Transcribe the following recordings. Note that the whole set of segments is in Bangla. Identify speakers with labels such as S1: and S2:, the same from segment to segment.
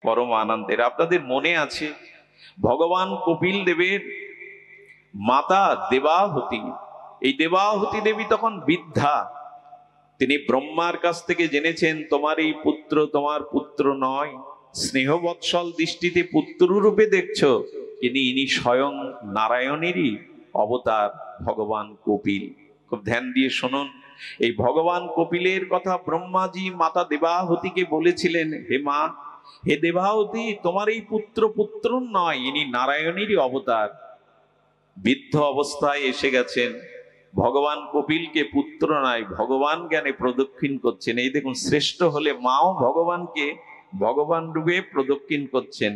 S1: পরম আনন্দের। আপনাদের মনে আছে ভগবান কপিল দেবের মাতা দেবাহুতি, এই দেবাহুতি দেবী তখন বৃদ্ধা। তিনি ব্রহ্মার কাছ থেকে জেনেছেন তোমার এই পুত্র তোমার পুত্র নয়, স্নেহবৎসল দৃষ্টিতে পুত্র রূপে দেখছো, ইনি স্বয়ং নারায়ণেরই অবতার ভগবান কপিল। খুব ধ্যান দিয়ে শুনুন, এই ভগবান কপিলের কথা ব্রহ্মাজি মাতা দেবাহুতিকে বলেছিলেন, হে মা, হে দেবাহুতি, তোমার এই পুত্র নয়, ইনি নারায়ণেরই অবতার। বৃদ্ধ অবস্থায় এসে গেছেন, ভগবান কপিলকে পুত্র নয় ভগবান জ্ঞানে প্রদক্ষিণ করছেন। এই দেখুন, শ্রেষ্ঠ হলে মাও ভগবানকে ভগবান রূপে প্রদক্ষিণ করছেন।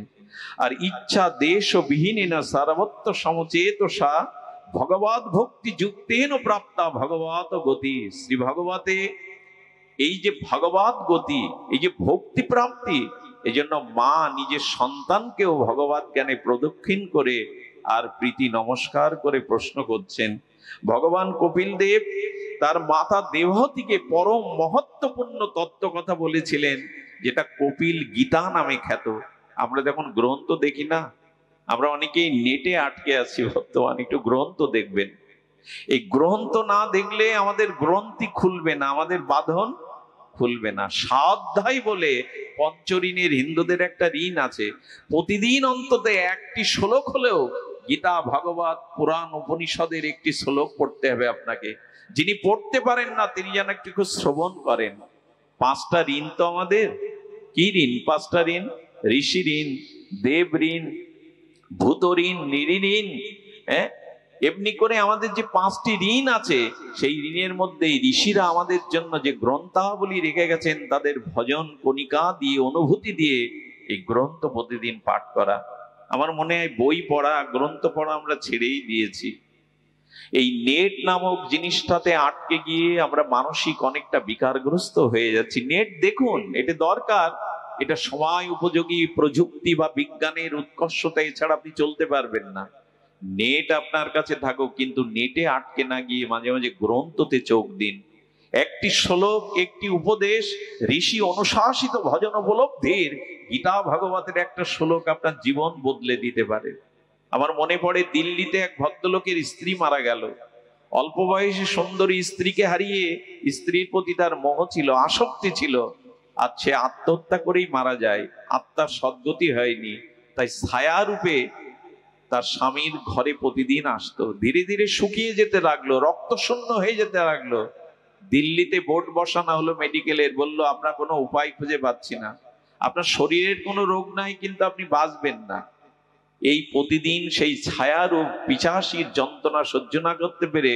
S1: আর ইচ্ছা দেশ ও বিহীনা সারবত্ত সমচেতসা ভগবত ভক্তি যুক্তেন প্রাপ্তা ভগবত গতি। শ্রী ভগবতে এই যে ভগবত গতি, এই যে ভক্তি প্রাপ্তি, এই জন্য মা নিজের সন্তানকেও ভগবত জ্ঞানে প্রদক্ষিণ করে আর প্রীতি নমস্কার করে প্রশ্ন করছেন। ভগবান কপিল দেব তার মাতা দেবহতীকে পরম মহত্বপূর্ণ তত্ত্ব কথা বলেছিলেন, যেটা কপিল গীতা নামে খ্যাত। আমরা যখন গ্রন্থ দেখি না, আমরা অনেকেই নেটে আটকে আছি বর্তমান, একটু গ্রন্থ দেখবেন। এই গ্রন্থ না দেখলে আমাদের গ্রন্থি খুলবে না, আমাদের বাঁধন খুলবে না। স্বাধ্যায় বলে পঞ্চঋণের হিন্দুদের একটা ঋণ আছে, প্রতিদিন অন্তত একটি শ্লোক হলেও গীতা ভাগবত পুরাণ উপনিষদের একটি শ্লোক পড়তে হবে আপনাকে। যিনি পড়তে পারেন না তিনি যেন একটু শ্রবণ করেন। পাঁচটা ঋণ তো আমাদের, কি ঋণ? পাঁচটা ঋণ, ঋষি ঋণ, দেব ঋণ, ভূত ঋণ, নিরি ঋণ। এমনি করে আমাদের যে পাঁচটি ঋণ আছে, সেই ঋণের মধ্যে ঋষিরা আমাদের জন্য যে গ্রন্থাবলী রেখে গেছেন, তাদের ভজন কণিকা দিয়ে অনুভূতি দিয়ে এই গ্রন্থ প্রতিদিন পাঠ করা। আমার মনে হয় বই পড়া গ্রন্থ পড়া আমরা ছেড়েই দিয়েছি। এই নেট নামক জিনিসটাতে আটকে গিয়ে আমরা মানসিক অনেকটা বিকারগ্রস্ত হয়ে যাচ্ছি। নেট দেখুন, এটা দরকার, এটা সময় উপযোগী প্রযুক্তি বা বিজ্ঞানের উৎকর্ষতা, এছাড়া আপনি চলতে পারবেন না। নেট আপনার কাছে থাকুক, কিন্তু নেটে আটকে না গিয়ে মাঝে মাঝে গ্রন্থতে চোখ দিন। একটি শ্লোক, একটি উপদেশ, ঋষি অনুশাসিত ভজন উপলব্ধির গীতা ভাগবতের একটা শ্লোক আপনার জীবন বদলে দিতে পারে। আমার মনে পড়ে দিল্লিতে এক ভদ্রলোকের স্ত্রী মারা গেল। অল্প বয়সে সুন্দরী স্ত্রীকে হারিয়ে স্ত্রীর প্রতি তার মোহ ছিল, আসক্তি ছিল, আর সে আত্মহত্যা করেই মারা যায়। আত্মার সদ্গতি হয়নি, তাই ছায়া রূপে তার স্বামীর ঘরে প্রতিদিন আসতো। ধীরে ধীরে শুকিয়ে যেতে লাগলো, রক্ত শূন্য হয়ে যেতে লাগলো। দিল্লিতে বোর্ড বসানো হলো মেডিকেলের, বললো আপনার কোনো উপায় খুঁজে পাচ্ছি না, আপনার শরীরের কোনো রোগ নাই কিন্তু আপনি বাঁচবেন না। এই প্রতিদিন সেই ছায়ারূপ পিশাচীর যন্ত্রণা সহ্য না করতে পেরে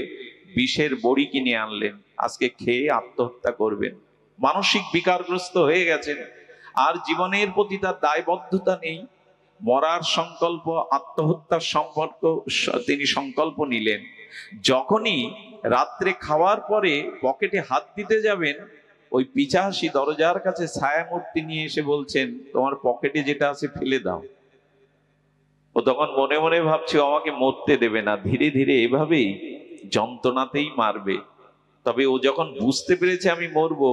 S1: বিষের বড়ি কিনে আনলেন, আজকে খেয়ে আত্মহত্যা করবেন। মানসিক বিকারগ্রস্ত হয়ে গেছেন, আর জীবনের প্রতি তার দায়বদ্ধতা নেই। মরার সংকল্প, আত্মহত্যার সম্পর্ক তিনি সংকল্প নিলেন। যখনই রাত্রে খাওয়ার পরে পকেটে হাত দিতে যাবেন, ওই পিশাচী দরজার কাছে ছায়া মূর্তি নিয়ে এসে বলছেন, তোমার পকেটে যেটা আছে ফেলে দাও। ও তখন মনে মনে ভাবছে আমাকে মরতে দেবে না, ধীরে ধীরে এভাবেই যন্ত্রণাতেই মারবে। তবে ও যখন বুঝতে পেরেছে আমি মরবো,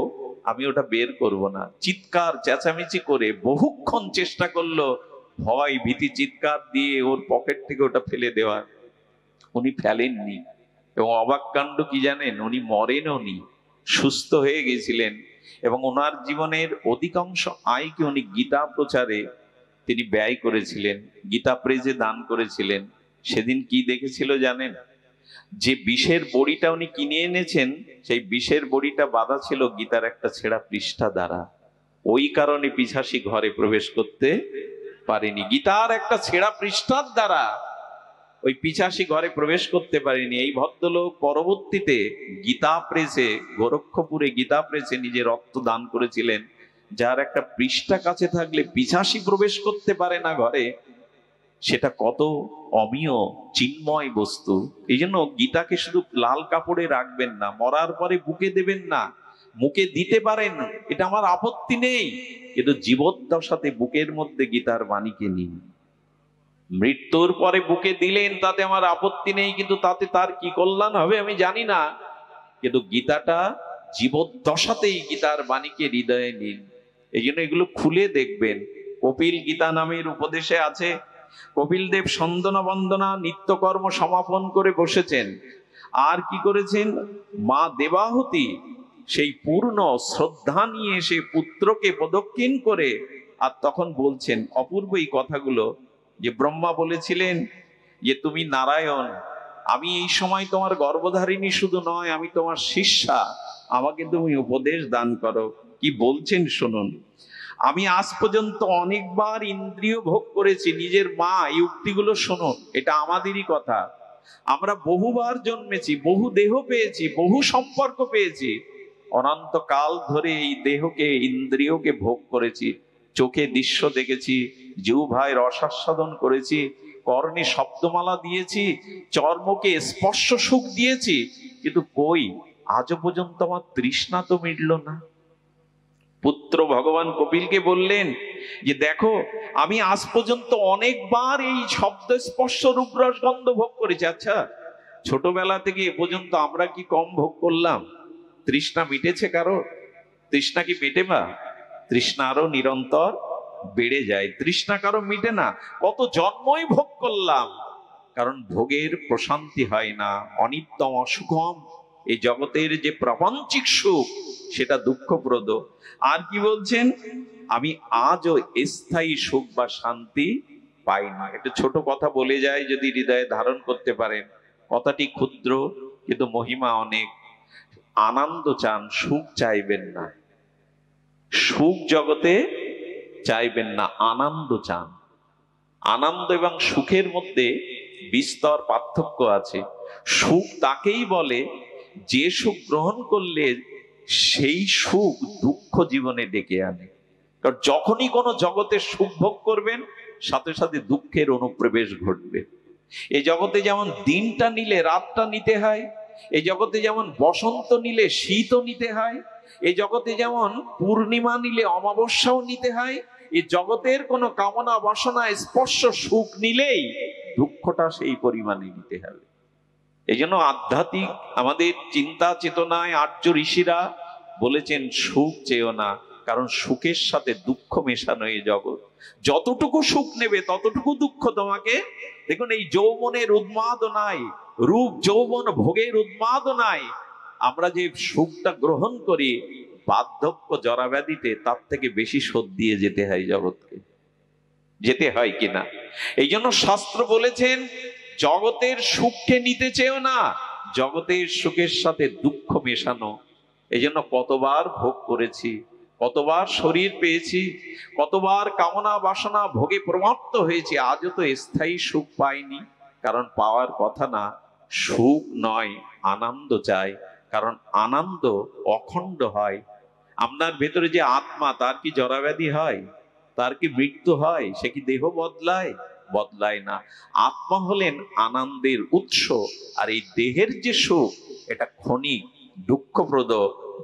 S1: আমি ওটা বের করব না। চিৎকার চেঁচামেচি করে বহুক্ষণ চেষ্টা করলো, ভয় ভীতি চিৎকার দিয়ে ওর পকেট থেকে ওটা ফেলে দেওয়ার। উনি ফেলেননি, এবং অবাক কাণ্ড কি জানেন, উনি মরেননি, সুস্থ হয়ে গেছিলেন। এবং ওনার জীবনের অধিকাংশ আয়কে উনি গীতা প্রচারে তিনি ব্যয় করেছিলেন, গীতা প্রেজে দান করেছিলেন। সেদিন কি দেখেছিল জানেন? যে বিষের বড়িটা উনি কিনে এনেছেন, সেই বিষের বড়িটা বাঁধা ছিল গীতার একটা ছেঁড়া পৃষ্ঠা দ্বারা। ওই কারণে পিশাচী ঘরে প্রবেশ করতে পারেনি, গীতার একটা ছেঁড়া পৃষ্ঠার দ্বারা ওই পিশাচী ঘরে প্রবেশ করতে পারেনি। এই ভদ্রলোক পরবর্তীতে গীতা প্রেসে, গোরক্ষপুরে গীতা প্রেসে নিজে রক্ত দান করেছিলেন, যার একটা পৃষ্ঠা কাছে থাকলে পিশাচী প্রবেশ করতে পারে না ঘরে। সেটা কত অমীয় চিন্ময় বস্তু। এই জন্য গীতাকে শুধু লাল কাপড়ে রাখবেন না, মরার পরে বুকে দেবেন না। মুখে দিতে পারেন, এটা আমার আপত্তি নেই, কিন্তু জীবদ্দশাতে বুকের মধ্যে গীতার বাণীকে নিন। মৃত্যুর পরে বুকে দিলেন, তাতে আমার আপত্তি নেই, কিন্তু তাতে তার কি কল্যাণ হবে আমি জানি না। কিন্তু গীতাটা জীবদ্দশাতেই গীতার বাণীকে হৃদয়ে নিন। এই জন্য এগুলো খুলে দেখবেন। কপিল গীতা নামের উপদেশে আছে, কপিল দেব সন্দনা বন্দনা নিত্যকর্ম সমাপন করে বসেছেন। আর কি করেছেন, মা দেবাহুতি সেই পূর্ণ শ্রদ্ধা নিয়ে এসে পুত্রকে প্রদক্ষিণ করে আর তখন বলছেন অপূর্ব এই কথাগুলো, যে ব্রহ্মা বলেছিলেন যে তুমি নারায়ণ, আমি এই সময় তোমার গর্ভধারিণী শুধু নয়, আমি তোমার শিষ্যা, আমাকে তুমি উপদেশ দান করো। কি বলছেন শুনুন, আমি আজ পর্যন্ত অনেকবার ইন্দ্রিয় ভোগ করেছি নিজের মা, এই উক্তিগুলো শুনুন, এটা আমাদেরই কথা। আমরা বহুবার জন্মেছি, বহু দেহ পেয়েছি, বহু সম্পর্ক পেয়েছি, অনন্তকাল ধরে এই দেহকে ইন্দ্রিয়কে ভোগ করেছি, চোখে দৃশ্য দেখেছি, জিহ্বায় রসাস্বাদন করেছি, কর্ণে শব্দমালা দিয়েছি, চর্মকে স্পর্শ সুখ দিয়েছি, কিন্তু কই আজও পর্যন্ত আমার তৃষ্ণা তো মিটল না। পুত্র ভগবান কপিলকে বললেন যে দেখো, আমি আজ পর্যন্ত অনেকবার এই শব্দ স্পর্শ রূপ রস গন্ধ ভোগ করেছি। আচ্ছা, ছোটবেলা থেকে এ পর্যন্ত আমরা কি কম ভোগ করলাম? তৃষ্ণা মিটেছে কারো? তৃষ্ণা কি মেটে? বা তৃষ্ণা আরো নিরন্তর বেড়ে যায়। তৃষ্ণা কারো মিটে না, কত জন্মই ভোগ করলাম, কারণ ভোগের প্রশান্তি হয় না, অনিত্যম অসুখম। এই জগতের যে প্রাপঞ্চিক সুখ সেটা দুঃখপ্রদ। আর কি বলছেন, আমি আজও স্থায়ী সুখ বা শান্তি পাই না। একটা ছোট কথা বলে যায়, যদি হৃদয়ে ধারণ করতে পারেন, কথাটি ক্ষুদ্র কিন্তু মহিমা অনেক। আনন্দ চান, সুখ চাইবেন না। সুখ জগতে চাইবেন না, আনন্দ চান। আনন্দ এবং সুখের মধ্যে বিস্তর পার্থক্য আছে। সুখ তাকেই বলে যে সুখ গ্রহণ করলে সেই সুখ দুঃখ জীবনে ডেকে আনে। কারণ যখনই কোনো জগতের সুখ ভোগ করবেন, সাথে সাথে দুঃখের অনুপ্রবেশ ঘটবে। এই জগতে যেমন দিনটা নিলে রাতটা নিতে হয়, এই জগতে যেমন বসন্ত নিলে শীতও নিতে হয়, এই জগতে যেমন পূর্ণিমা নিলে অমাবস্যাও নিতে হয়, এই জগতের কোনো কামনা বাসনা স্পর্শ সুখ নিলেই দুঃখটা সেই পরিমাণে নিতে হবে। এই জন্য আধ্যাত্মিক আমাদের চিন্তা চেতনায় আর্য ঋষিরা বলেছেন সুখ চেয়েও না, কারণ সুখের সাথে দুঃখ মেশানো এই জগৎ। যতটুকু সুখ নেবে ততটুকু দুঃখ তোমাকে। দেখুন, এই যৌবনের উন্মাদনায়, রূপ যৌবন ভোগের উন্মাদনায় আমরা যে সুখটা গ্রহণ করি, বার্ধক্য জরাব্যাধিতে তার থেকে বেশি শোধ দিয়ে যেতে হয় জগৎকে, যেতে হয় কিনা। এই জন্য শাস্ত্র বলেছেন জগতের সুখকে নিতে চেয়েও না, জগতের সুখের সাথে দুঃখ মেশানো। এই জন্য কতবার ভোগ করেছি, কতবার শরীর পেয়েছি, কতবার কামনা বাসনা ভোগে প্রমত্ত হয়েছি, আজও তো স্থায়ী সুখ পাইনি। কারণ পাওয়ার কথা না, সুখ নয়, আনন্দ চাই, কারণ আনন্দ অখণ্ড হয়। আপনার ভেতরে যে আত্মা, তার কি জরাব্যাধি হয়? তার কি মৃত্যু হয়? সে কি দেহ বদলায়? বদলায় না। আত্মা হলেন আনন্দের উৎস, আর এই দেহের যে সুখ এটা ক্ষণিক, দুঃখপ্রদ,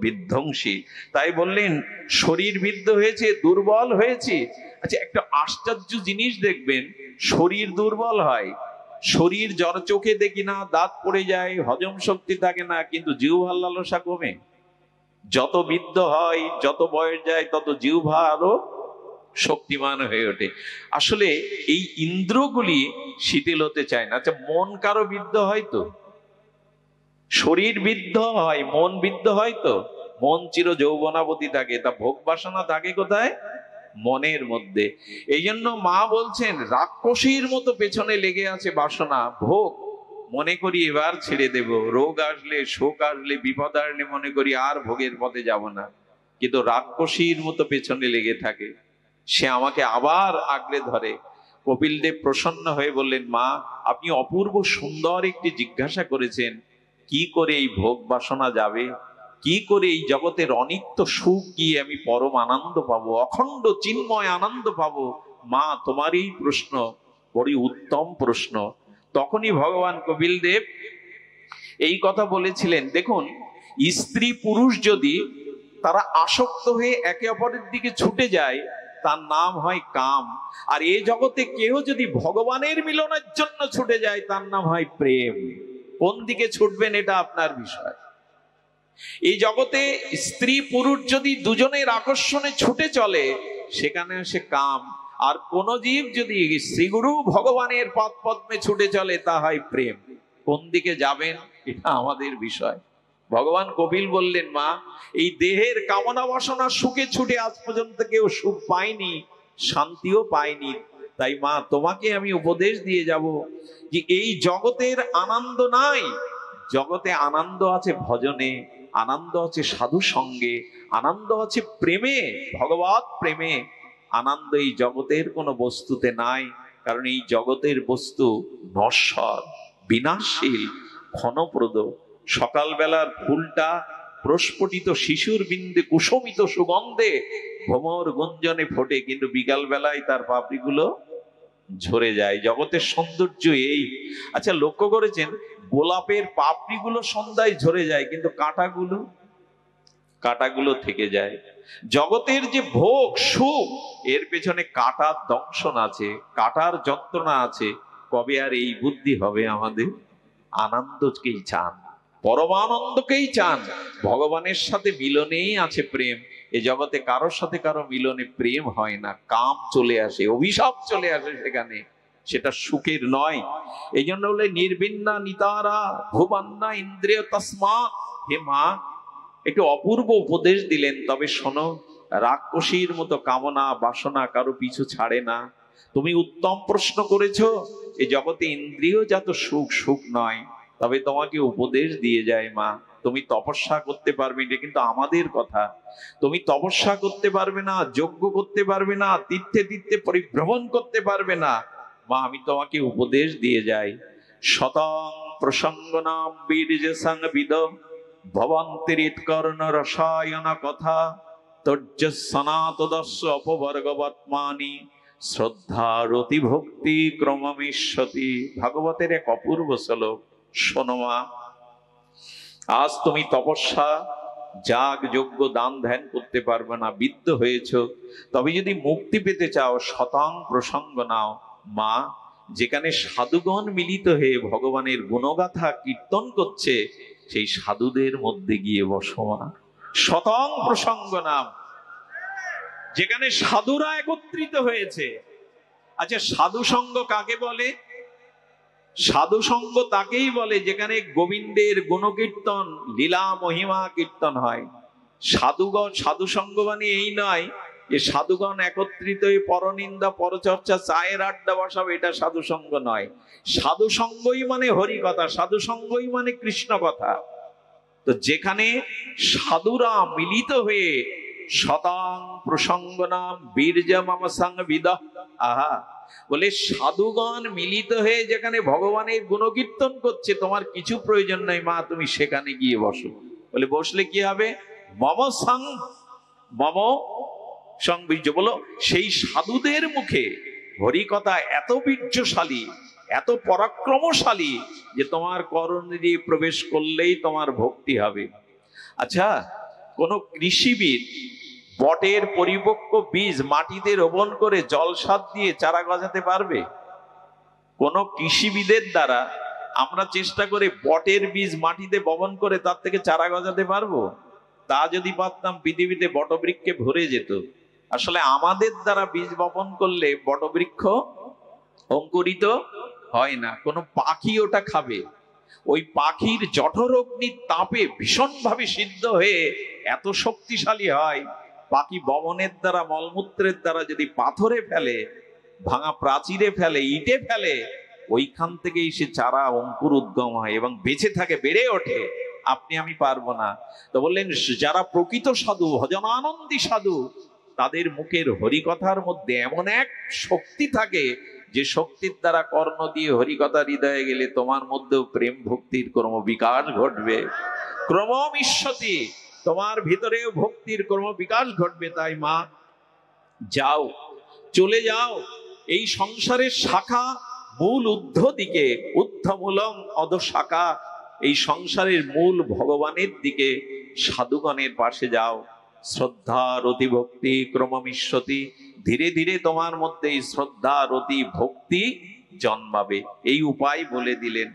S1: বিধ্বংসী। তাই বললেন শরীর বিদ্ধ হয়েছে, দুর্বল হয়েছে। আচ্ছা, একটা আশ্চর্য জিনিস দেখবেন, শরীর দুর্বল হয়, শরীর চোখে দেখি না, দাঁত পড়ে যায়, হজম শক্তি থাকে না, কিন্তু জিহ্বার লালসা কমে। যত বৃদ্ধ হয়, যত বয়স যায়, তত জিহ্বা আরো শক্তিমান হয়ে ওঠে। আসলে এই ইন্দ্রগুলি শিথিল হতে চায় না। আচ্ছা, মন কারো বৃদ্ধ হয় তো? শরীর বৃদ্ধ হয়, মন বৃদ্ধ হয় তো? মন চির যৌবনাবতী থাকে, তা ভোগ বাসনা থাকে কোথায়? মনের মধ্যে। এই জন্য মা বলছেন রাক্ষসীর মতো পেছনে লেগে আছে বাসনা, ভোগ। মনে করি এবার ছেড়ে দেব, রোগ আসলে, শোক আসলে, বিপদ আসলে মনে করি আর ভোগের পথে যাব না, কিন্তু রাক্ষসীর মতো পেছনে লেগে থাকে, সে আমাকে আবার আগলে ধরে। কপিল দেব প্রসন্ন হয়ে বললেন, মা আপনি অপূর্ব সুন্দর একটি জিজ্ঞাসা করেছেন, কি করে এই ভোগ বাসনা যাবে, কি করে এই জগতের অনিত্য সুখ গিয়ে আমি পরম আনন্দ পাবো, অখণ্ড চিন্ময় আনন্দ পাবো। মা, তোমার এই প্রশ্ন বড়ই উত্তম প্রশ্ন। তখনই ভগবান কপিল দেব এই কথা বলেছিলেন। দেখুন, স্ত্রী পুরুষ যদি তারা আসক্ত হয়ে একে অপরের দিকে ছুটে যায়, তার নাম হয় কাম। আর এই জগতে কেউ যদি ভগবানের মিলনের জন্য ছুটে যায়, তার নাম হয় প্রেম। কোন দিকে ছুটবেন এটা আপনার বিষয়। এই জগতে স্ত্রী পুরুষ যদি দুজনের আকর্ষণে ছুটে চলে, সেখানে আসে কাম। আর কোন জীব যদি শ্রীগুরু ভগবানের পদ পদ্মে ছুটে চলে তা হয় প্রেম। কোন দিকে যাবেন এটা আমাদের বিষয়। ভগবান কপিল বললেন, মা এই দেহের কামনা বাসনা সুখে ছুটে আজ পর্যন্ত কেউ সুখ পায়নি, শান্তিও পায়নি। তাই মা তোমাকে আমি উপদেশ দিয়ে যাব যে এই জগতের আনন্দ নাই, জগতে আনন্দ আছে ভজনে, আনন্দ আছে সাধু সঙ্গে, আনন্দ আছে প্রেমে, ভগবৎ প্রেমে। আনন্দ এই জগতের কোনো বস্তুতে নাই, কারণ এই জগতের বস্তু নশ্বর, বিনাশশীল, ক্ষণপ্রদ। সকালবেলার ফুলটা প্রস্ফুটিত শিশুর বিন্দে কুসুমিত সুগন্ধে ভ্রমর গুঞ্জনে ফোটে, কিন্তু বিকাল বেলায় তার পাপড়িগুলো ঝরে যায়। জগতের সৌন্দর্য এই। আচ্ছা, লক্ষ্য করেছেন গোলাপের পাপড়িগুলো সন্ধ্যায় ঝরে যায়, কিন্তু কাঁটাগুলো থেকে যায়। জগতের যে ভোগ সুখ, এর পেছনে কাঁটার দংশন আছে, কাঁটার যন্ত্রণা আছে। কবে আর এই বুদ্ধি হবে আমাদের? আনন্দকেই চান, পরমানন্দকেই চান, ভগবানের সাথে মিলনেই আছে প্রেম। এ জগতে কারোর সাথে কারো মিলনে প্রেম হয় না, কাম চলে আসে, অভিশাপ চলে আসে সেখানে, সেটা সুখের নয়। এই জন্য বলে নির্বিন্না নিতারা ভুবান্না ইন্দ্রিয় তসমাৎ। হে মা, একটু অপূর্ব উপদেশ দিলেন, তবে শোনো, রাক্ষসীর মতো কামনা বাসনা কারো পিছু ছাড়ে না। তুমি উত্তম প্রশ্ন করেছো, এই জগতে ইন্দ্রিয়জাত সুখ সুখ নয়। তবে তোমাকে উপদেশ দিয়ে যায়, মা তুমি তপস্যা করতে পারবে, এটা কিন্তু আমাদের কথা। তুমি তপস্যা করতে পারবে না, যজ্ঞ করতে পারবে না, তীর্থে তীর্থে পরিভ্রমণ করতে পারবে না। মা আমি তোমাকে উপদেশ দিয়ে যাই, শতং প্রসঙ্গনাম বীর্য সংবিদ ভবন্তিরিৎকর্ণ রসায়ন কথা তর্য সনাতদস্য অপবর্গবৎমানি শ্রদ্ধা রতি ভক্তি ক্রমমিষ্যতি। ভাগবতের এক অপূর্ব শ্লোক, শোনো মা, আজ তুমি তপস্যা যাগ যজ্ঞ দান ধ্যান করতে পারবে না, বিদ্ধ হয়েছ। তবে যদি মুক্তি পেতে চাও, শতাং প্রসঙ্গ নাও। মা, যেখানে সাধুগণ মিলিত হয়ে ভগবানের গুণগাথা কীর্তন করছে, সেই সাধুদের মধ্যে গিয়ে বসো মা। শতং প্রসঙ্গ নাম, যেখানে সাধুরা একত্রিত হয়েছে। আচ্ছা, সাধু সঙ্গ কাকে বলে? সাধু সঙ্গ তাকেই বলে যেখানে গোবিন্দের গুণকীর্তন লীলা মহিমা কীর্তন হয়। সাধুগণ, সাধু সঙ্গ মানে এই নয় যে সাধুগণ একত্রিত হয়ে পরনিন্দা পরচর্চা চায়ের আড্ডা বসাবে, এটা সাধু সঙ্গ নয়। সাধু সঙ্গই মানে হরি কথা, সাধু সঙ্গই মানে কৃষ্ণ কথা। তো যেখানে সাধুরা মিলিত হয়ে শতাং প্রসঙ্গ নাম বীর্য মম সংবিদ। আহা, বলে সাধুগণ মিলিত হয়ে যেখানে ভগবানের গুণকীর্তন করছে, তোমার কিছু প্রয়োজন নাই মা, তুমি সেখানে গিয়ে বসো। বলে বসলে কি হবে? মম সং বীর্য। বলো, সেই সাধুদের মুখে হরিকথা এত বীর্যশালী, এত পরাক্রমশালী যে তোমার করণে দিয়ে প্রবেশ করলেই তোমার ভক্তি হবে। আচ্ছা, কোন কৃষিবিদ বটের পরিপক্ক বীজ মাটিতে রোপণ করে জলসাদ দিয়ে চারা গজাতে পারবে? কোন কৃষিবিদের দ্বারা আমরা চেষ্টা করে বটের বীজ মাটিতে বপন করে তার থেকে চারা গজাতে পারবো? তা যদি পারতাম, পৃথিবীতে বটবৃক্ষে ভরে যেত। আসলে আমাদের দ্বারা বীজ বপন করলে বটবৃক্ষ অঙ্কুরিত হয় না, কোনো পাখি ওটা খাবে। ওই পাখির জঠরগ্নির তাপে ভীষণভাবে সিদ্ধ হয়ে এত শক্তিশালী হয়, পাখি বমনের দ্বারা, মলমূত্রের দ্বারা যদি পাথরে ফেলে, ভাঙা প্রাচীরে ফেলে, ইটে ফেলে, ওইখান থেকেই সে চারা অঙ্কুর উদ্গম হয় এবং বেঁচে থাকে, বেড়ে ওঠে। আপনি আমি পারবো না। তো বললেন, যারা প্রকৃত সাধু, ভজনানন্দী সাধু, তাদের মুখের হরিকথার মধ্যে এমন এক শক্তি থাকে, যে শক্তির দ্বারা কর্ণ দিয়ে হরিকথা হৃদয়ে গেলে তোমার মধ্যেও প্রেম ভক্তির ক্রম বিকাশ ঘটবে। ক্রমমিষ্যতি, তোমার ভিতরেও ভক্তির ক্রম বিকাশ ঘটবে। তাই মা, যাও, চলে যাও, এই সংসারের শাখা মূল ঊর্ধ্ব দিকে, ঊর্ধ্বমূলং অধঃশাখা, এই সংসারের মূল ভগবানের দিকে সাধুগণের পাশে যাও। শ্রদ্ধা রতি ভক্তি ক্রমমিষ্যতি, ধীরে ধীরে তোমার মধ্যে এই শ্রদ্ধা রতি ভক্তি জন্মাবে। এই উপায় বলে দিলেন।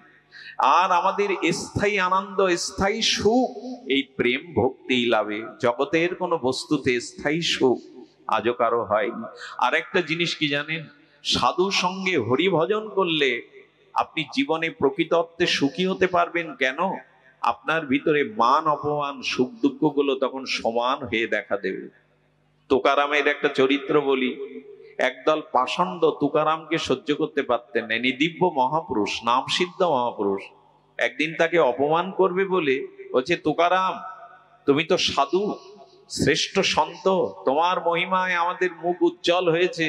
S1: আর আমাদের স্থায়ী আনন্দ, স্থায়ী সুখ এই প্রেম ভক্তি লাভে। জগতের কোনো বস্তুতে স্থায়ী সুখ আজও কারো হয়নি। আর একটা জিনিস কি জানেন, সাধু সঙ্গে হরি ভজন করলে আপনি জীবনে প্রকৃত অর্থে সুখী হতে পারবেন। কেন? আপনার ভিতরে মান অপমান সুখ দুঃখ গুলো তখন সমান হয়ে দেখা দেবে। তুকারামের একটা চরিত্র বলি। একদল পাষণ্ড তুকারামকে সহ্য করতে পারতেন না। ইনি দিব্য মহাপুরুষ, নাম সিদ্ধ মহাপুরুষ। একদিন তাকে অপমান করবে বলে বলছে, তুকারাম তুমি তো সাধু, শ্রেষ্ঠ সন্ত, তোমার মহিমায় আমাদের মুখ উজ্জ্বল হয়েছে,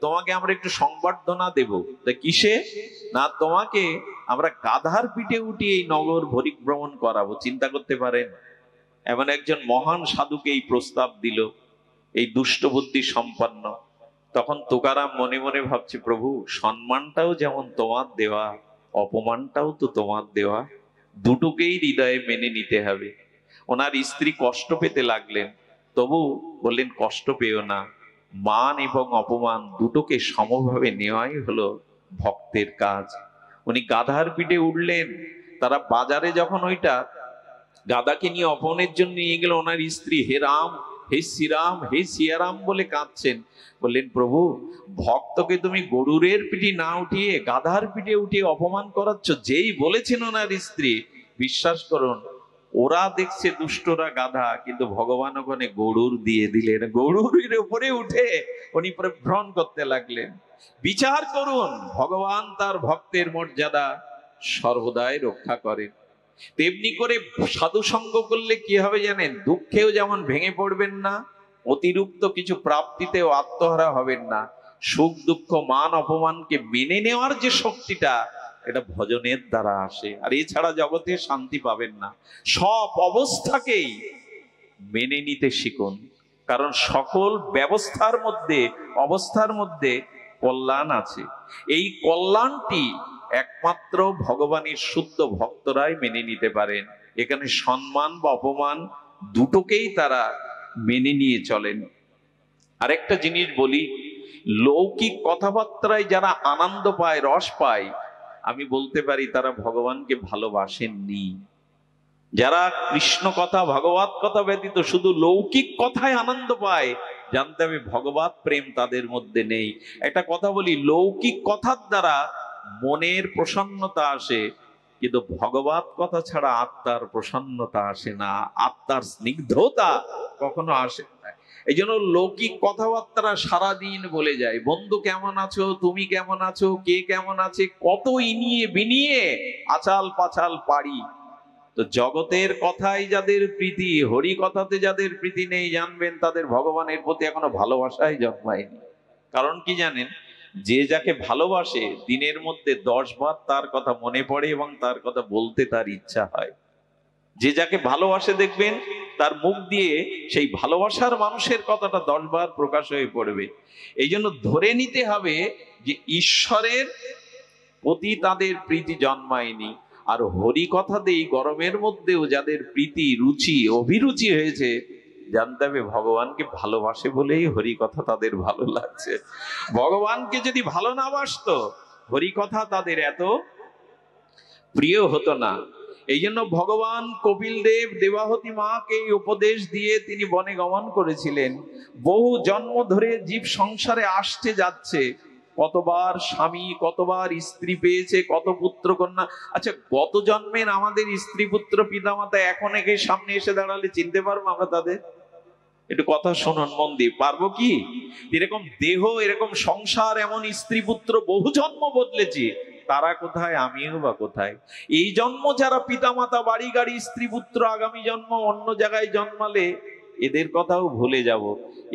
S1: তোমাকে আমরা একটু সংবর্ধনা দেব। তা কিসে? না, তোমাকে আমরা গাধার পিঠে উঠিয়ে এই নগর পরিভ্রমণ করাবো। চিন্তা করতে পারেন, এমন একজন মহান সাধুকে এই প্রস্তাব দিল এই দুষ্ট বুদ্ধি সম্পন্ন। তখন তুকারাম মনে মনে ভাবছে, প্রভু সম্মানটাও যেমন তোমার দেওয়া, অপমানটাও তো তোমার দেওয়া, দুটোকেই হৃদয়ে মেনে নিতে হবে। ওনার স্ত্রী কষ্ট পেতে লাগলেন, তবু বললেন কষ্ট পেও না, মান এবং অপমান দুটোকে সমভাবে নেওয়াই হলো ভক্তের কাজ। উনি গাধার পিঠে উঠলেন। তারা বাজারে যখন ওইটা গাধাকে নিয়ে অপমানের জন্য নিয়ে গেল, ওনার স্ত্রী হে রাম, হে শ্রীরাম, হে সিয়ারাম বলে কাঁদছেন। বললেন, প্রভু ভক্তকে তুমি গরুরের পিঠে না উঠিয়ে গাধার পিঠে উঠিয়ে অপমান করাচ্ছ। যেই বলেছেন ওনার স্ত্রী, বিশ্বাস করুন ওরা দেখছে দুষ্টরা গাধা, কিন্তু ভগবান ওখানে গরুর দিয়ে দিলেন। গরুরের উপরে উঠে উনি ভ্রমণ করতে লাগলেন। বিচার করুন, ভগবান তার ভক্তের মর্যাদা সর্বদাই রক্ষা করেন। তেমনি করে সাধু সঙ্গ করলে কি হবে জানেন? দুঃখেও যেমন ভেঙে পড়বেন না, অতিরিক্ত কিছু প্রাপ্তিতেও আত্মহারা হবেন না। সুখ দুঃখ মান অপমানকে মেনে নেওয়ার যে শক্তিটা, এটা ভজনের দ্বারা আসে। আর এছাড়া জগতে শান্তি পাবেন না। সব অবস্থাকেই মেনে নিতে শিখুন, কারণ সকল অবস্থার মধ্যে কল্যাণ আছে। এই কল্যাণটি একমাত্র ভগবানের শুদ্ধ ভক্তরাই মেনে নিতে পারেন। এখানে সম্মান বা অপমান দুটোকেই তারা মেনে নিয়ে চলেন। আরেকটা জিনিস বলি, লৌকিক কথাবার্তায় যারা আনন্দ পায়, রস পায়, আমি বলতে পারি তারা ভগবানকে ভালোবাসেননি। যারা কৃষ্ণ কথা ভগবত কথা ব্যতীত শুধু লৌকিক কথায় আনন্দ পায়, জানতে হবে ভগবত প্রেম তাদের মধ্যে নেই। একটা কথা বলি, লৌকিক কথার দ্বারা মনের প্রসন্নতা আসে, কিন্তু ভগবত কথা ছাড়া আত্মার প্রসন্নতা আসে না, আত্মার স্নিগ্ধতা কখনো আসে না। এই জন্য লৌকিক কথাবার্তা সারাদিন বলে যায়, বন্ধু কেমন আছো, তুমি কেমন আছো, কে কেমন আছে, কত ইনিয়ে বিনিয়ে আচাল পাচাল পারি। তো জগতের কথাই যাদের প্রীতি, হরি কথাতে যাদের প্রীতি নেই, জানবেন তাদের ভগবানের প্রতি এখনো ভালোবাসাই জন্মায়নি। কারণ কি জানেন? যে যাকে ভালোবাসে দিনের মধ্যে 10 বার তার কথা মনে পড়ে এবং তার কথা বলতে তার ইচ্ছা হয়। যে যাকে ভালোবাসে দেখবেন তার মুখ দিয়ে সেই ভালোবাসার মানুষের কথাটা 10 বার প্রকাশ হয়ে পড়বে। এই জন্য ধরে নিতে হবে যে ঈশ্বরের প্রতি তাদের প্রীতি জন্মায়নি। আর হরি কথাতেই গরমের মধ্যেও যাদের প্রীতি, রুচি, অভিরুচি হয়েছে, জানতে হবে ভগবানকে ভালোবাসে বলেই হরি কথা তাদের ভালো লাগছে। ভগবানকে যদি ভালো না বাসতো, হরি কথা তাদের এত প্রিয় হতো না। এই জন্য ভগবান কপিল দেব দেবাহতী মাকে এই উপদেশ দিয়ে তিনি বনে গমন করেছিলেন। বহু জন্ম ধরে জীব সংসারে আসছে যাচ্ছে, কতবার স্বামী, কতবার স্ত্রী পেয়েছে, কত পুত্র কন্যা। আচ্ছা, গত জন্মের আমাদের স্ত্রী পুত্র পিতামাতা এখন একে সামনে এসে দাঁড়ালে চিনতে পারবো আমরা তাদের? একটু কথা শুনুন মন দিয়ে, পারবো কি? এরকম দেহ, এরকম সংসার, এমন স্ত্রী পুত্র বহু জন্ম বদলেছি, তারা কোথায়, আমিও বা কোথায়? এই জন্ম যারা পিতামাতা, বাড়ি গাড়ি, স্ত্রী পুত্র, আগামী জন্ম অন্য জায়গায় জন্মালে এদের কথাও ভুলে যাব।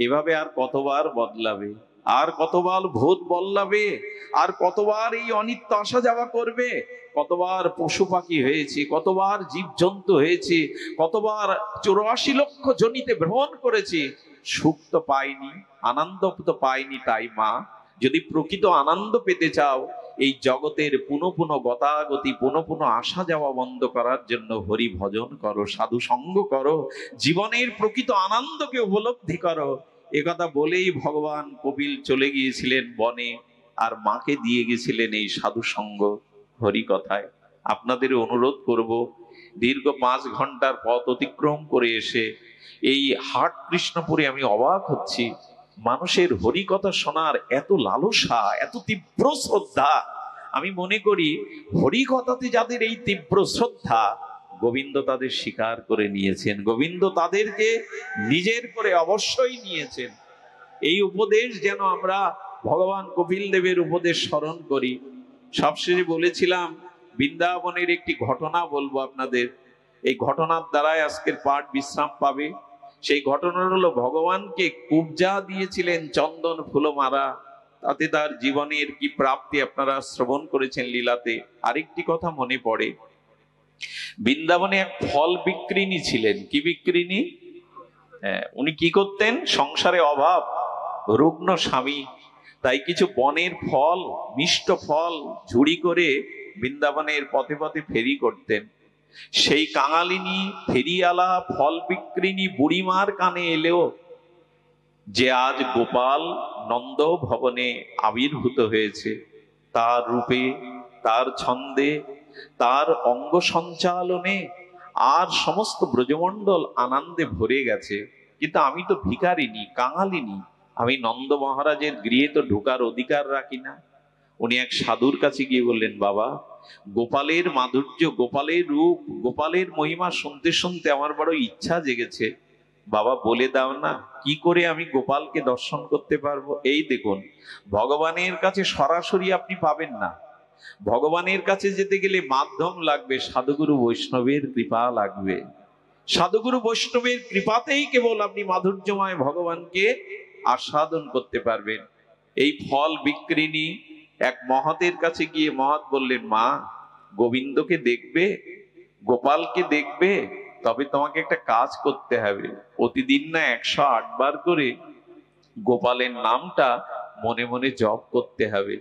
S1: এভাবে আর কতবার বদলাবে, আর কতবার ভূত বদলাবে, আর কতবার এই অনিত্য আসা যাওয়া করবে। কতবার পশু পাখি হয়েছে, কতবার জীবজন্তু হয়েছে, কতবার 84 লক্ষ জনিতে ভ্রমণ করেছি, সুখ তো পাইনি, আনন্দ তো পাইনি। তাই মা, যদি প্রকৃত আনন্দ পেতে চাও, এই জগতের পুনঃ পুনঃ গতাগতি, পুনঃ পুনঃ আসা যাওয়া বন্ধ করার জন্য হরি ভজন করো, সাধু সঙ্গ করো, জীবনের প্রকৃত আনন্দকে উপলব্ধি করো। একথা বলেই ভগবান কপিল চলে গিয়েছিলেন বনে, আর মাকে দিয়ে গেছিলেন এই সাধু সঙ্গ, হরি কথায়। আপনাদের অনুরোধ করব, দীর্ঘ 5 ঘন্টার পথ অতিক্রম করে এসে এই হাট কৃষ্ণপুরে আমি অবাক হচ্ছি, মানুষের হরিকথা শোনার এত লালসা, এত তীব্র শ্রদ্ধা। আমি মনে করি হরিকথাতে যাদের এই তীব্র শ্রদ্ধা, গোবিন্দ তাদের স্বীকার করে নিয়েছেন, গোবিন্দ তাদেরকে নিজের করে অবশ্যই নিয়েছেন। এই উপদেশ যেন আমরা ভগবান কপিল দেবের উপদেশ স্মরণ করি। সবশেষে বলেছিলাম বৃন্দাবনের একটি ঘটনা বলবো আপনাদের, এই ঘটনার দ্বারাই আজকের পাঠ বিশ্রাম পাবে। সেই ঘটনা হলো, ভগবানকে কুবজা দিয়েছিলেন চন্দন ফুলমালা, তাতে তার জীবনের কি প্রাপ্তি আপনারা শ্রবণ করেছেন লীলাতে। আরেকটি কথা মনে পড়ে, বৃন্দাবনে এক ফল বিক্রিনী ছিলেন। কি বিক্রিনী? উনি কি করতেন? সংসারে অভাব, রুগ্ন স্বামী, তাই কিছু বনের ফল, মিষ্ট ফল ঝুড়ি করে বৃন্দাবনের পথে পথে ফেরি করতেন। সেই কাঙালিনী ফেরিয়ালা ফল বিক্রিনী বুড়িমার কানে এলেও যে আজ গোপাল নন্দ ভবনে আবির্ভূত হয়েছে, তার রূপে, তার ছন্দে, তার অঙ্গ সঞ্চালনে আর সমস্ত ব্রজমণ্ডল আনন্দে ভরে গেছে, কিন্তু আমি তো ভিখারিনী, কাঙালিনী, আমি নন্দ মহারাজের গৃহে তো ঢোকার অধিকার রাখি না। উনি এক সাধুর কাছে গিয়ে বললেন, বাবা, গোপালের মাধুর্য, গোপালের রূপ, গোপালের মহিমা শুনতে শুনতে আমার বড় ইচ্ছা জেগেছে, বাবা বলে দাও না কি করে আমি গোপালকে দর্শন করতে পারবো। এই দেখুন, ভগবানের কাছে সরাসরি আপনি পাবেন না, ভগবানের কাছে যেতে গেলে মাধ্যম লাগবে, সাধুগুরু বৈষ্ণবের কৃপা লাগবে। সাধুগুরু বৈষ্ণবের কৃপাতেই কেবল আপনি মাধুর্যময় ভগবানকে আস্বাদন করতে পারবেন। এই ফল বিক্রিনী এক মহতের কাছে গিয়ে মহৎ বললেন, মা, গোবিন্দকে দেখবে, গোপালকে দেখবে, তবে তোমাকে একটা কাজ করতে হবে, প্রতিদিন না 108 বার করে গোপালের নামটা মনে মনে জপ করতে হবে।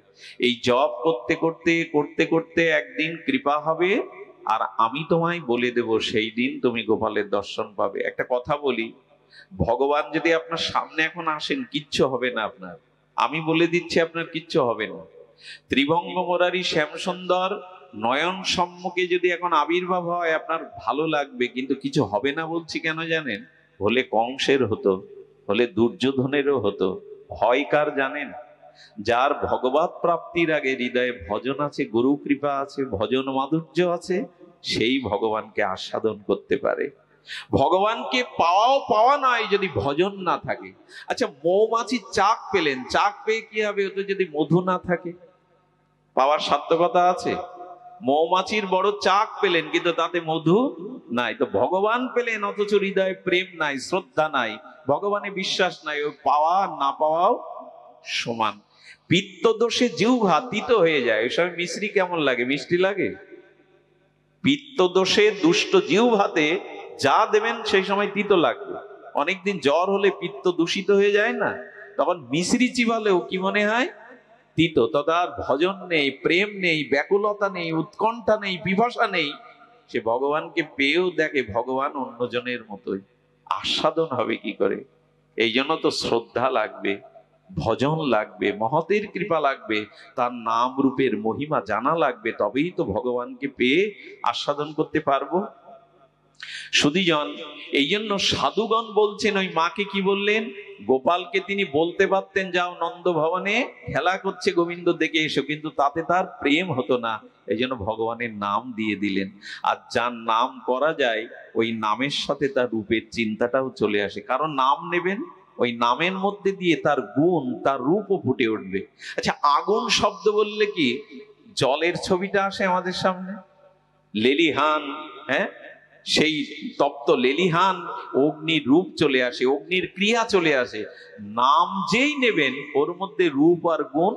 S1: এই জপ করতে করতে করতে করতে একদিন কৃপা হবে, আর আমি তোমায় বলে দেব, সেই দিন তুমি গোপালের দর্শন পাবে। একটা কথা বলি, ভগবান যদি আপনার সামনে এখন আসেন, কিচ্ছু হবে না আপনার, আমি বলে দিচ্ছি আপনার কিচ্ছু হবে না। ত্রিভঙ্গ মুরারি শ্যামসুন্দর নয়ন সম্মুখে যদি এখন আবির্ভাব হয়, আপনার ভালো লাগবে, কিন্তু কিছু হবে না। বলছি কেন জানেন? হলে কংসের হতো, হলে দুর্যোধনেরও হতো। হয় কার জানেন? যার ভগবত প্রাপ্তির আগে হৃদয়ে ভজন আছে, গুরু কৃপা আছে, ভজন মাধুর্য আছে, সেই ভগবানকে আস্বাদন করতে পারে। ভগবানকে পাওয়াও পাওয়া নয় যদি ভজন না থাকে। আচ্ছা, মৌমাছি চাক পেলেন, চাক পেয়ে কি হবে? ওতে যদি মধু না থাকে, পাওয়ার সাধ্যকতা আছে? মৌমাছির বড় চাক পেলেন, কিন্তু তাতে মধু নাই। তো ভগবান পেলেন, অথচ হৃদয়ে প্রেম নাই, শ্রদ্ধা নাই, ভগবানে বিশ্বাস নাই, ওই পাওয়া না পাওয়াও সমান। পিত্ত দোষে জিহ্বা তিতো হয়ে যায়। ওই সময় মিশ্রি কেমন লাগে? মিষ্টি লাগে? পিত্ত দোষে দুষ্ট জিহ্বাতে যা দেবেন সেই সময় তিতো লাগবে। অনেকদিন জ্বর হলে পিত্ত দূষিত হয়ে যায় না, তখন মিশ্রি চিবালেও কি মনে হয়? তিতো। তো তার ভজন নেই, প্রেম নেই, ব্যাকুলতা নেই, উৎকণ্ঠা নেই, পিপাসা নেই। সে ভগবানকে পেয়েও দেখে ভগবান অন্যজনের মতোই, আস্বাদন হবে কি করে? এই জন্য তো শ্রদ্ধা লাগবে, ভজন লাগবে, মহতের কৃপা লাগবে, তার নাম রূপের মহিমা জানা লাগবে, তবেই তো ভগবানকে পেয়ে আস্বাদন করতে পারবো। সুধীজন, এই জন্য সাধুগণ বলছেন, ওই মাকে কি বললেন? গোপালকে তিনি বলতে পারতেন, যাও নন্দ ভবনে খেলা করছে গোবিন্দ দেখে এসো, কিন্তু তাতে তার প্রেম হতো না। এই জন্য ভগবানের নাম দিয়ে দিলেন। আর যার নাম করা যায়, ওই নামের সাথে তার রূপের চিন্তাটাও চলে আসে। কারণ নাম নেবেন, ওই নামের মধ্যে দিয়ে তার গুণ, তার রূপও ফুটে উঠবে। আচ্ছা, আগুন শব্দ বললে কি জলের ছবিটা আসে আমাদের সামনে? লেলিহান, হ্যাঁ, সেই তপ্ত লেলিহান অগ্নির রূপ চলে আসে, অগ্নির ক্রিয়া চলে আসে। নাম যেই নেবেন, ওর মধ্যে রূপ আর গুণ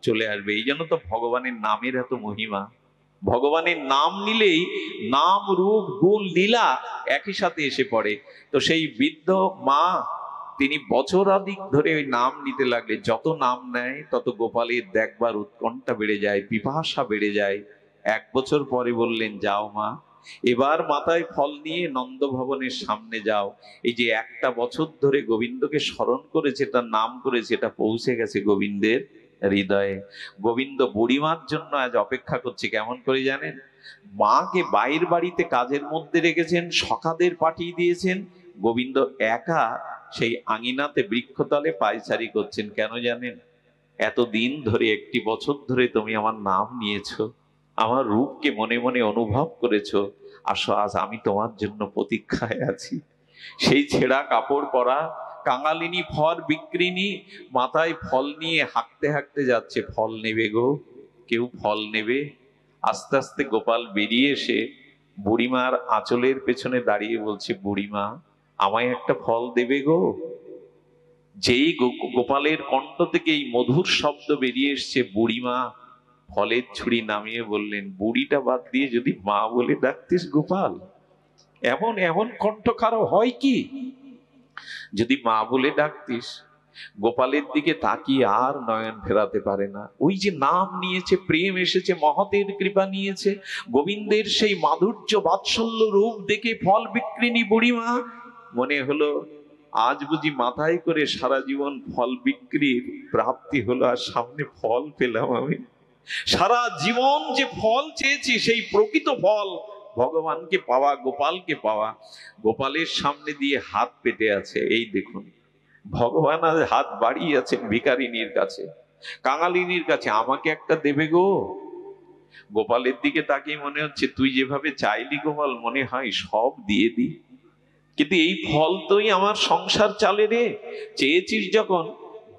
S1: চলে আসবে। এই জন্য তো ভগবানের নামের এত মহিমা। ভগবানের নাম নিলেই নাম, রূপ, গুণ, লীলা একই সাথে এসে পড়ে। তো সেই বৃদ্ধ মা, তিনি বছরাধিক ধরে ওই নাম নিতে লাগলে, যত নাম নেয় তত গোপালের দেখবার উৎকণ্ঠা বেড়ে যায়, পিপাসা বেড়ে যায়। 1 বছর পরে বললেন, যাও মা, এবার মাথায় ফল নিয়ে নন্দ ভবনের সামনে যাও। এই যে 1টা বছর ধরে গোবিন্দকে স্মরণ করেছে, তার নাম করেছে, এটা পৌঁছে গেছে গোবিন্দের হৃদয়ে। গোবিন্দ বুড়িমার জন্য আজ অপেক্ষা করছে। কেমন করে জানেন? মাকে বাইর বাড়িতে কাজের মধ্যে রেখেছেন, সখাদের পাঠিয়ে দিয়েছেন, গোবিন্দ একা সেই আঙিনাতে বৃক্ষতলে পায়চারি করছেন। কেন জানেন? এতদিন ধরে, 1 বছর ধরে তুমি আমার নাম নিয়েছো, আমার রূপকে মনে মনে অনুভব করেছো। আসো, আজ আমি তোমার জন্য প্রতীক্ষায় আছি। সেই ছেঁড়া কাপড় পরা কাঙালিনী, ফল বিক্রিনী, মাথায় ফল নিয়ে হাঁটতে হাঁটতে যাচ্ছে। ফল নেবে গো, কেউ ফল নেবে? আস্তে আস্তে গোপাল বেরিয়ে এসে বুড়িমার আঁচলের পেছনে দাঁড়িয়ে বলছে, বুড়িমা, আমায় একটা ফল দেবে গো। যেই গোপালের কণ্ঠ থেকে এই মধুর শব্দ বেরিয়ে এসছে, বুড়িমা, ফলের ছুরি নামিয়ে বললেন, বুড়িটা বাদ দিয়ে যদি মা বলে ডাকতিস গোপাল। এমন এমন কণ্ঠ কারো হয় কি? যদি মা বলে ডাকতিস। গোপালের দিকে তাকিয়ে আর নয়ন ফেরাতে পারে না। ওই যে নাম নিয়েছে, প্রেম এসেছে, মহতের কৃপা নিয়েছে, গোবিন্দের সেই মাধুর্য বাৎসল্য রূপ দেখে ফল বিক্রিনী বুড়িমা মনে হলো আজ বুঝি মাথায় করে সারা জীবন ফল বিক্রির প্রাপ্তি হলো, আর সামনে ফল পেলাম আমি। সারা জীবন যে ফল চেয়েছি, সেই প্রকৃত ফল ভগবানকে পাওয়া, গোপালকে পাওয়া। গোপালের সামনে দিয়ে হাত পেতে আছে। এই দেখুন, ভগবান আজ হাত বাড়িয়ে আছেন ভিখারিনীর কাছে, কাঙালিনীর কাছে, আমাকে একটা দেবে গো। গোপালের দিকে তাকিয়ে মনে হচ্ছে, তুই যেভাবে চাইলি গোপাল, মনে হয় সব দিয়ে দি, কিন্তু এই ফল তোই আমার সংসার চালে রে। চেয়েছিস যখন,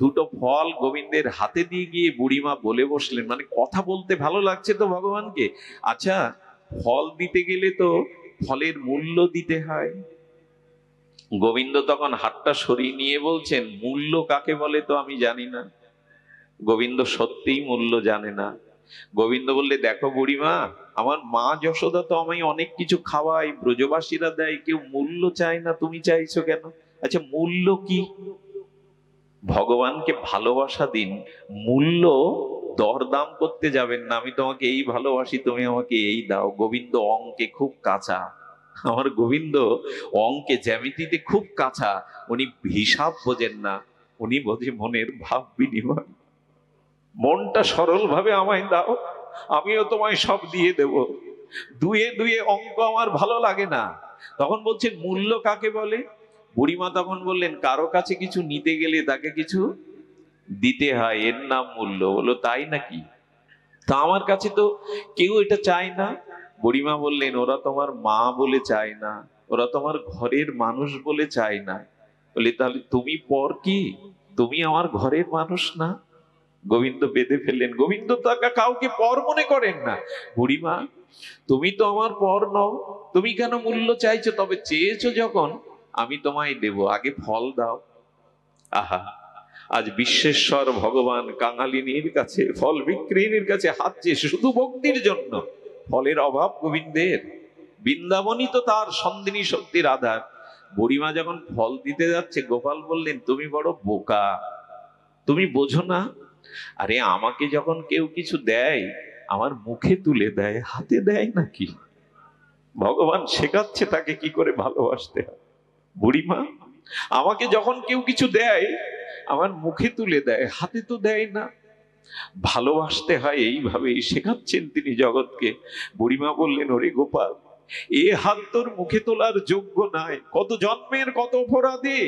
S1: 2টো ফল গোবিন্দের হাতে দিয়ে গিয়ে বুড়িমা বলে বসলেন, মানে কথা বলতে ভালো লাগছে তো ভগবানকে। আচ্ছা, ফল দিতে গেলে তো ফলের মূল্য দিতে হয়। গোবিন্দ তখন হাতটা সরিয়ে নিয়ে বলছেন, মূল্য কাকে বলে তো আমি জানি না। গোবিন্দ সত্যিই মূল্য জানে না। গোবিন্দ বললে, দেখো বুড়িমা, আমার মা যশোদা তো আমি অনেক কিছু খাওয়াই, ব্রজবাসীরা দেয়, কেউ মূল্য চায় না, তুমি চাইছো কেন? আচ্ছা, মূল্য কি? ভগবানকে ভালোবাসা দিন, মূল্য দরদাম করতে যাবেন না। আমি তোমাকে এই ভালোবাসি, তুমি আমাকে এই দাও। গোবিন্দ অঙ্কে খুব কাঁচা, আমার গোবিন্দ অঙ্কে জ্যামিতিতে খুব কাঁচা। উনি হিসাব বোঝেন না, উনি বোঝে মনের ভাব বিনিময়। মনটা সরল ভাবে আমায় দাও, আমিও তোমায় সব দিয়ে দেব। দুয়ে দুয়ে অঙ্ক আমার ভালো লাগে না। তখন বলছেন, মূল্য কাকে বলে? বুড়িমা তখন বললেন, কারো কাছে কিছু নিতে গেলে তাকে কিছু দিতে হয়, এর নাম মূল্য। বললো, তাই নাকি? তা আমার কাছে তো কেউ এটা চায় না। বুড়িমা বললেন, ওরা তোমার মা বলে চায় না, ওরা তোমার ঘরের মানুষ বলে চায় না। বলে, তাহলে তুমি পর কি? তুমি আমার ঘরের মানুষ না? গোবিন্দ বেঁধে ফেললেন। গোবিন্দ তাকে কাউকে পর মনে করেন না। বুড়িমা, তুমি তো আমার পর নও, তুমি কেন মূল্য চাইছো? তবে চেয়েছো যখন, আমি তোমায় দেব, আগে ফল দাও। আহা, আজ বিশ্বেশ্বর ভগবান কাঙালিনীর কাছে, ফল বিক্রিনীর কাছে হাত চেয়ে শুধু ভক্তির জন্য। ফলের অভাব গোবিন্দের, বৃন্দাবনই তো তার সন্দিনী শক্তির আধার। বুড়িমা যখন ফল দিতে যাচ্ছে, গোপাল বললেন, তুমি বড় বোকা, তুমি বোঝো না? আরে, আমাকে যখন কেউ কিছু দেয়, আমার মুখে তুলে দেয়, হাতে দেয় নাকি? ভগবান শেখাচ্ছে তাকে কি করে ভালোবাসতে হয়। বুড়িমা, আমাকে যখন কেউ কিছু দেয়, আমার মুখে তুলে দেয়, হাতে তো দেয় না। ভালোবাসতে হয় এইভাবেই শেখাচ্ছেন তিনি জগৎকে। বুড়িমা বললেন, ওরে গোপাল, এ হাত তোর মুখে তোলার যোগ্য নাই। কত জন্মের কত অপরাধী,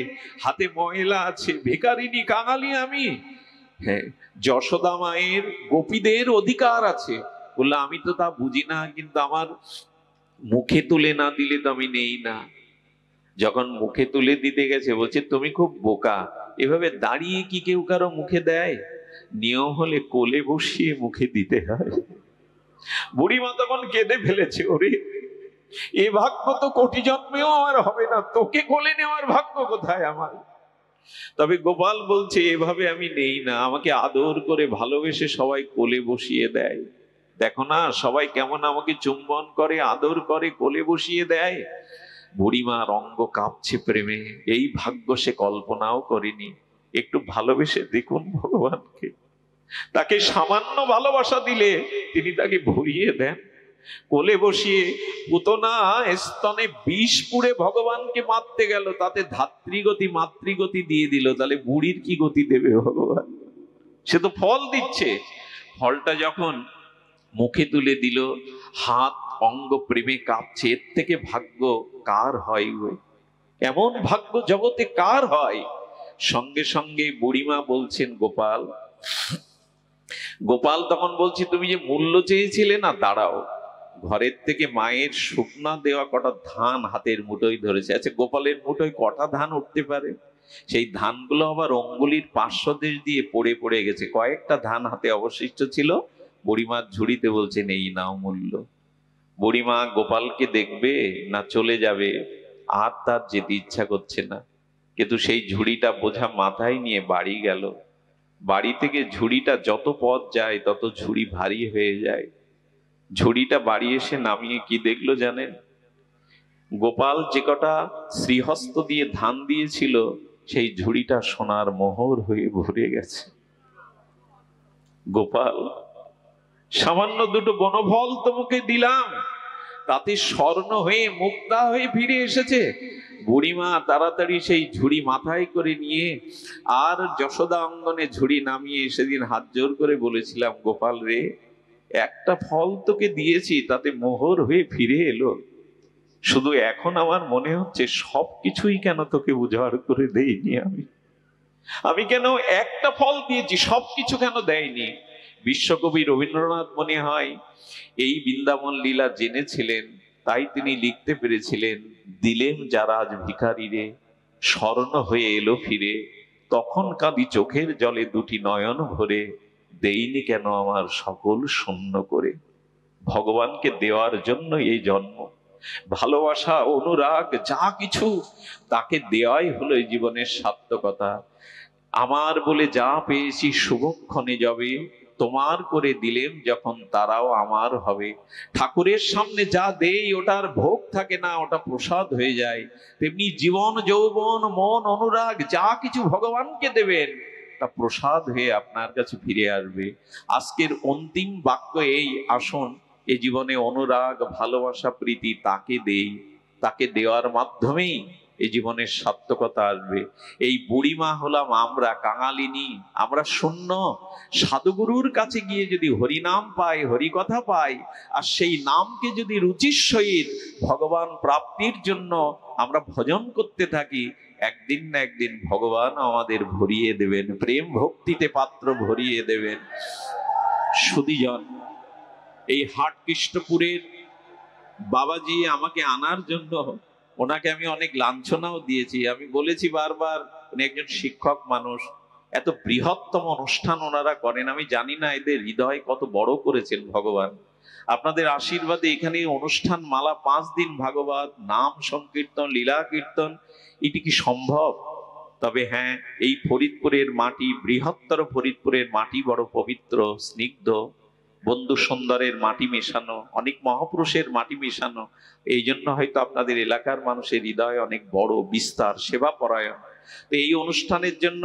S1: হাতে ময়লা আছে, ভিখারিনী কাঙালি আমি। হ্যাঁ, যশোদা মায়ের গোপীদের অধিকার আছে। বললো, আমি তো তা বুঝি না, কিন্তু আমার মুখে তুলে না দিলে তো আমি নেই না। যখন মুখে তুলে দিতে গেছে, বলছে, তুমি খুব বোকা, এভাবে দাঁড়িয়ে কি কেউ কারো মুখে দেয়? নিয়ম হলে কোলে বসিয়ে মুখে দিতে হয়। বুড়িমা তখন কেঁদে ফেলেছে, ওরে, এ ভাগ্য তো কোটি জন্মেও আমার হবে না, তোকে কোলে নেওয়ার ভাগ্য কোথায় আমার? তবে গোপাল বলছে, এভাবে আমি নেই না, আমাকে আদর করে ভালোবেসে সবাই কোলে বসিয়ে দেয়। দেখো না সবাই কেমন আমাকে চুম্বন করে, আদর করে, কোলে বসিয়ে দেয়। বুড়িমার অঙ্গ কাঁপছে প্রেমে, এই ভাগ্য সে কল্পনাও করেনি। একটু ভালোবেসে দেখুন ভগবানকে, তাকে সামান্য ভালোবাসা দিলে তিনি তাকে ভরিয়ে দেন। কোলে বসিয়ে পুতনা স্তনে বিষ পুড়ে ভগবানকে মারতে গেল, তাতে ধাত্রীগতি মাতৃগতি দিয়ে দিল। তাহলে বুড়ির কি গতি দেবে ভগবান? সে তো ফল দিচ্ছে। ফলটা যখন মুখে তুলে দিল, হাত অঙ্গ প্রেমে কাঁপছে। এর থেকে ভাগ্য কার হয় গো? এমন ভাগ্য জগতে কার হয়? সঙ্গে সঙ্গে বুড়িমা বলছেন গোপাল, গোপাল তখন বলছি, তুমি যে মূল্য চেয়েছিলে না, দাঁড়াও। ঘরের থেকে মায়ের শুকনা দেওয়া কটা ধান হাতের মুঠোয় ধরেছে। আচ্ছা, গোপালের মুঠোয় কটা ধান উঠতে পারে? সেই ধানগুলো আবার অঙ্গুলির পার্শ্বদেশ দিয়ে পড়ে পড়ে গেছে, কয়েকটা ধান হাতে অবশিষ্ট ছিল। বুড়িমার ঝুড়িতে বলছেন, এই নাও মূল্য। বুড়িমা গোপালকে দেখবে না চলে যাবে, আর তার যেতে ইচ্ছা করছে না, কিন্তু সেই ঝুড়িটা বোঝা মাথায় নিয়ে বাড়ি গেল। বাড়ি থেকে ঝুড়িটা যত পথ যায় তত ঝুড়ি ভারী হয়ে যায়। ঝুড়িটা বাড়ি এসে নামিয়ে কি দেখলো জানেন? গোপাল যে কটা শ্রীহস্ত দিয়ে ধান দিয়েছিল, সেই ঝুড়িটা সোনার মোহর হয়ে ভরে গেছে। গোপাল, সামান্য দুটো বনফল তোমাকে দিলাম, তাতে স্বর্ণ হয়ে মুক্তা হয়ে ফিরে এসেছে। বুড়িমা তাড়াতাড়ি সেই ঝুড়ি মাথায় করে নিয়ে আর যশোদা অঙ্গনে ঝুড়ি নামিয়ে সেদিন হাত জোর করে বলেছিলাম, গোপাল রে, একটা ফল তোকে দিয়েছি, তাতে মোহর হয়ে ফিরে এলো। শুধু এখন আমার মনে হচ্ছে সবকিছুই কেন তোকে উজাড় করে দেইনি আমি কেন একটা ফল দিয়েছি, সবকিছু কেন দেয়নি? বিশ্বকবি রবীন্দ্রনাথ মনে হয় এই বৃন্দাবন লীলা জেনেছিলেন, তাই তিনি লিখতে পেরেছিলেন, দিলেম যারা আজ ভিখারি রে, স্বর্ণ হয়ে এলো ফিরে, তখন কাঁদি চোখের জলে দুটি নয়ন ভরে, দেইনি কেন আমার সকল শূন্য করে। ভগবানকে দেওয়ার জন্য এই জন্ম, ভালোবাসা অনুরাগ যা কিছু তাকে দেওয়াই হলো এই জীবনের সার্থকতা। আমার বলে যা পেয়েছি শুভক্ষণে যাবে, তোমার করে দিলেন যখন তারাও আমার হবে। ঠাকুরের সামনে যা দেই ওটার ভোগ থাকে না, ওটা প্রসাদ হয়ে যায়। তেমনি জীবন যৌবন মন অনুরাগ যা কিছু ভগবানকে দেবেন, তা প্রসাদ হয়ে আপনার কাছে ফিরে আসবে। আজকের অন্তিম বাক্য এই, আসুন এই জীবনে অনুরাগ ভালোবাসা প্রীতি তাকে দেই, তাকে দেওয়ার মাধ্যমেই এই জীবনের সার্থকতা আসবে। এই বুড়িমা হলাম আমরা, কাঙালিনী, আমরা শূন্য। সাধুগুরুর কাছে গিয়ে যদি হরিনাম পাই, হরিকথা পাই, আর সেই নামকে যদি রুচির সহিত ভগবান প্রাপ্তির জন্য আমরা ভজন করতে থাকি, একদিন না একদিন ভগবান আমাদের ভরিয়ে দেবেন, প্রেম ভক্তিতে পাত্র ভরিয়ে দেবেন। সুধীজন, এই হাটকৃষ্ণপুরের বাবাজি আমাকে আনার জন্য, ওনাকে আমি অনেক লাঞ্ছনাও দিয়েছি। আমি বলেছি বারবার, উনি একজন শিক্ষক মানুষ, এত বৃহত্তম অনুষ্ঠান ওনারা করেন, আমি জানি না এদের হৃদয় কত বড় করেছেন ভগবান। আপনাদের আশীর্বাদে এখানে অনুষ্ঠান মালা 5 দিন ভাগবত নাম সংকীর্তন লীলা কীর্তন, এটি কি সম্ভব? তবে হ্যাঁ, এই ফরিদপুরের মাটি, বৃহত্তর ফরিদপুরের মাটি বড় পবিত্র স্নিগ্ধ, বন্ধু সুন্দরের মাটি মেশানো, অনেক মহাপুরুষের মাটি মেশানো। এই জন্য হয়তো আপনাদের এলাকার মানুষের হৃদয় অনেক বড়, বিস্তার, সেবা পরায়ণ। তো এই অনুষ্ঠানের জন্য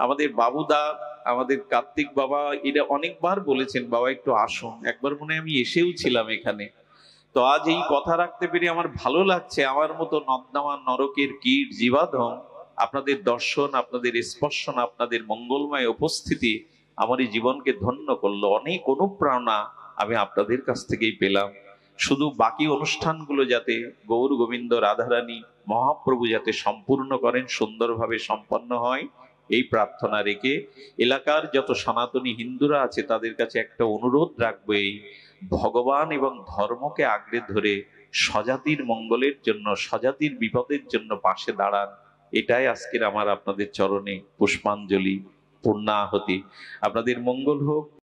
S1: আমাদের বাবুদা, আমাদের কার্তিক বাবা, এরা অনেকবার বলেছেন বাবা একটু আসুন। একবার মনে হয় আমি এসেও ছিলাম এখানে। তো আজ এই কথা রাখতে পেরে আমার ভালো লাগছে। আমার মতো নর্দমা নরকের কীট জীবাধম আপনাদের দর্শন, আপনাদের স্পর্শন, আপনাদের মঙ্গলময় উপস্থিতি আমার এই জীবনকে ধন্য করলো। অনেক অনুপ্রেরণা আমি আপনাদের কাছ থেকেই পেলাম। শুধু বাকি অনুষ্ঠানগুলো যাতে গৌর গোবিন্দ রাধারানী মহাপ্রভু যাতে সম্পূর্ণ করেন, সুন্দরভাবে সম্পন্ন হয়, এই প্রার্থনা রেখে এলাকার যত সনাতনী হিন্দুরা আছে তাদের কাছে একটা অনুরোধ রাখবো, এই ভগবান এবং ধর্মকে আঁকড়ে ধরে স্বজাতির মঙ্গলের জন্য, স্বজাতির বিপদের জন্য পাশে দাঁড়ান। এটাই আজকের আমার আপনাদের চরণে পুষ্পাঞ্জলি, পূর্ণাহতি। আপনাদের মঙ্গল হোক।